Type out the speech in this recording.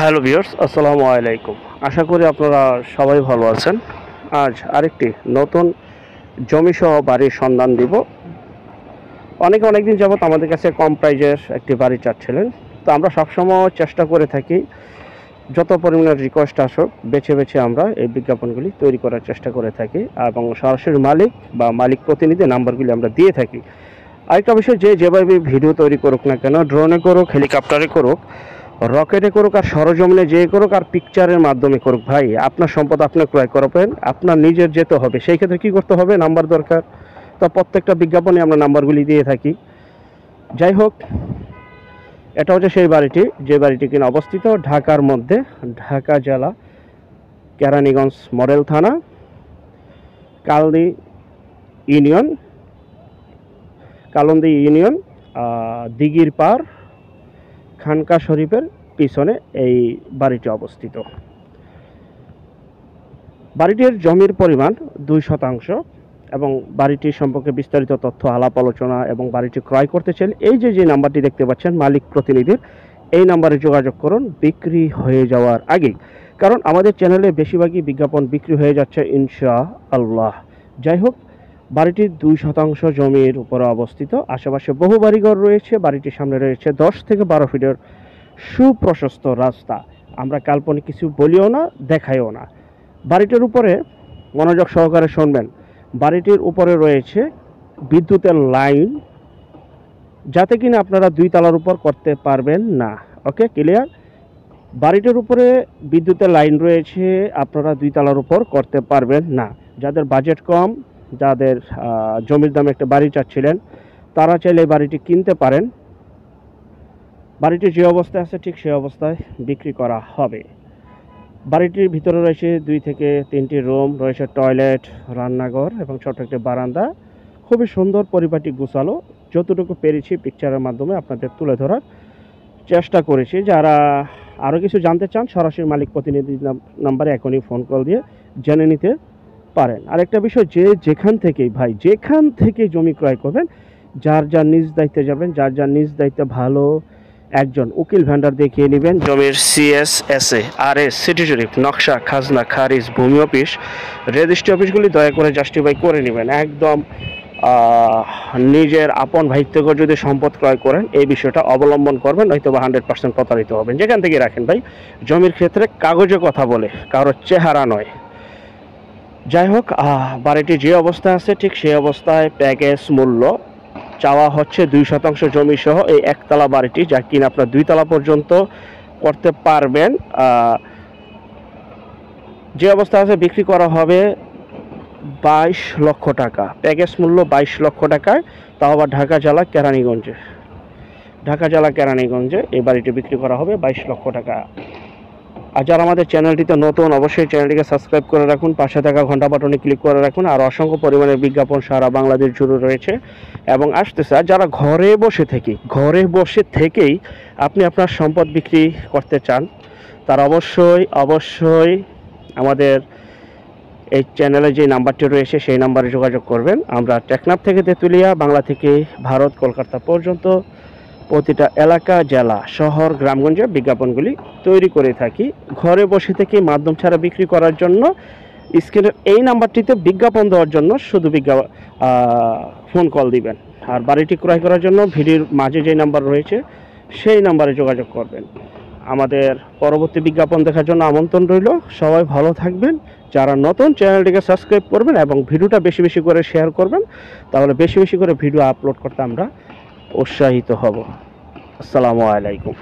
Hello viewers, আসসালামু আলাইকুম। আশা করি আপনারা সবাই ভালো আছেন। আজ আরেকটি নতুন জমিসহ বাড়ির সন্ধান দিব। অনেকদিন যাবত আমাদের কাছে কম প্রাইজের একটি বাড়ি চাচ্ছিলেন, তো আমরা সবসময় চেষ্টা করে থাকি যত পরিমাণে রিকোয়েস্ট আসুক বেছে আমরা এই বিজ্ঞাপনগুলি তৈরি করার চেষ্টা করে থাকি এবং সরাসরি মালিক বা মালিক প্রতিনিধি নাম্বারগুলি আমরা দিয়ে থাকি। আরেকটা বিষয়, যেভাবে ভিডিও তৈরি করুক না কেন, ড্রোনে করুক, হেলিকপ্টারে করুক, রকেটে করুক, আর সরজমিনে যে করুক, আর পিকচারের মাধ্যমে করুক, ভাই আপনার সম্পদ আপনি ক্রয় করবেন, আপনার নিজের যেতে হবে। সেই ক্ষেত্রে কী করতে হবে? নাম্বার দরকার। তো প্রত্যেকটা বিজ্ঞাপনে আমরা নাম্বারগুলি দিয়ে থাকি। যাই হোক, এটা হচ্ছে সেই বাড়িটি, যে বাড়িটি কিনা অবস্থিত ঢাকার মধ্যে, ঢাকা জেলা কেরানীগঞ্জ মডেল থানা, কালন্দি ইউনিয়ন, দিঘির পার, খানকা শরীফের পিছনে এই বাড়িটি অবস্থিত। বাড়িটির জমির পরিমাণ 2 শতাংশ এবং বাড়িটির সম্পর্কে বিস্তারিত তথ্য, আলাপ আলোচনা এবং বাড়িটি ক্রয় করতে চাইলে এই যে নাম্বারটি দেখতে পাচ্ছেন মালিক প্রতিনিধির, এই নাম্বারে যোগাযোগ করুন বিক্রি হয়ে যাওয়ার আগে, কারণ আমাদের চ্যানেলে বেশিরভাগই বিজ্ঞাপন বিক্রি হয়ে যাচ্ছে ইনশাআল্লাহ। যাই হোক, বাড়িটি 2 শতাংশ জমির উপরে অবস্থিত। আশেপাশে বহু বাড়িঘর রয়েছে। বাড়িটির সামনে রয়েছে 10 থেকে 12 ফিটের সুপ্রশস্ত রাস্তা। আমরা কাল্পনিক কিছু বলিও না, দেখাইও না। বাড়িটির উপরে মনোযোগ সহকারে শুনবেন, বাড়িটির উপরে রয়েছে বিদ্যুতের লাইন, যাতে কিনা আপনারা 2 তলার উপর করতে পারবেন না। ওকে, ক্লিয়ার? বাড়িটির উপরে বিদ্যুতের লাইন রয়েছে, আপনারা 2 তলার উপর করতে পারবেন না। যাদের বাজেট কম, যাদের জমির দামে একটা বাড়ি চাচ্ছিলেন, তারা চাইলে বাড়িটি কিনতে পারেন। বাড়িটি যে অবস্থায় আছে ঠিক সেই অবস্থায় বিক্রি করা হবে। বাড়িটির ভিতরে রয়েছে 2 থেকে 3টি রুম, রয়েছে টয়লেট, রান্নাঘর এবং ছোট একটি বারান্দা। খুবই সুন্দর, পরিপাটি, গোছালো। যতটুকু পেরেছি পিকচারের মাধ্যমে আপনাদের তুলে ধরার চেষ্টা করেছি। যারা আরও কিছু জানতে চান, সরাসরি মালিক প্রতিনিধি নাম্বারে এখনই ফোন কল দিয়ে জেনে নিতে পারেন। আরেকটা বিষয়, যেখান থেকে জমি ক্রয় করবেন, যার নিজ দায়িত্বে যাবেন, যার নিজ দায়িত্বে ভালো একজন উকিল ভেন্ডার দেখিয়ে নেবেন। জমির CSSA, RS, সিটি জরিপ, নকশা, খাজনা, খারিজ, ভূমি অফিস, রেজিস্ট্রি অফিসগুলি দয়া করে জাস্টিফাই করে নেবেন। একদম নিজের আপন ভাই থেকে যদি সম্পদ ক্রয় করেন, এই বিষয়টা অবলম্বন করবেন, হয়তো বা 100% প্রতারিত হবেন। যেখান থেকে রাখেন ভাই, জমির ক্ষেত্রে কাগজে কথা বলে, কারোর চেহারা নয়। যাই হোক, বাড়িটি যে অবস্থায় আছে ঠিক সেই অবস্থায় প্যাকেজ মূল্য চাওয়া হচ্ছে 2 শতাংশ জমি সহ এই একতলা বাড়িটি, যা কিনা আপনার 2 তলা পর্যন্ত করতে পারবেন। যে অবস্থা আছে বিক্রি করা হবে 22 লক্ষ টাকা। প্যাকেজ মূল্য 22 লক্ষ টাকায়, তাও আবার ঢাকা জেলা কেরানীগঞ্জে এই বাড়িটি বিক্রি করা হবে 22 লক্ষ টাকা। আর যারা আমাদের চ্যানেলটিতে নতুন, অবশ্যই চ্যানেলটিকে সাবস্ক্রাইব করে রাখুন, পাশে থাকা ঘন্টা বাটনে ক্লিক করে রাখুন। আর অসংখ্য পরিমাণে বিজ্ঞাপন সারা বাংলাদেশ জুড়ে রয়েছে এবং আসতেছে। আর যারা ঘরে বসে থেকেই আপনি আপনার সম্পদ বিক্রি করতে চান, তারা অবশ্যই আমাদের এই চ্যানেলে যে নাম্বারটি রয়েছে সেই নাম্বারে যোগাযোগ করবেন। আমরা টেকনাফ থেকে তেঁতুলিয়া, বাংলা থেকে ভারত, কলকাতা পর্যন্ত প্রতিটা এলাকা, জেলা, শহর, গ্রামগঞ্জে বিজ্ঞাপনগুলি তৈরি করে থাকি। ঘরে বসে থেকে মাধ্যম ছাড়া বিক্রি করার জন্য স্ক্রিনের এই নাম্বারটিতে বিজ্ঞাপন দেওয়ার জন্য শুধু ফোন কল দিবেন। আর বাড়িটি ক্রয় করার জন্য ভিডিওর মাঝে যে নাম্বার রয়েছে সেই নাম্বারে যোগাযোগ করবেন। আমাদের পরবর্তী বিজ্ঞাপন দেখার জন্য আমন্ত্রণ রইল। সবাই ভালো থাকবেন। যারা নতুন, চ্যানেলটিকে সাবস্ক্রাইব করবেন এবং ভিডিওটা বেশি করে শেয়ার করবেন, তাহলে বেশি করে ভিডিও আপলোড করতে আমরা উৎসাহিত হব। আসসালামু আলাইকুম।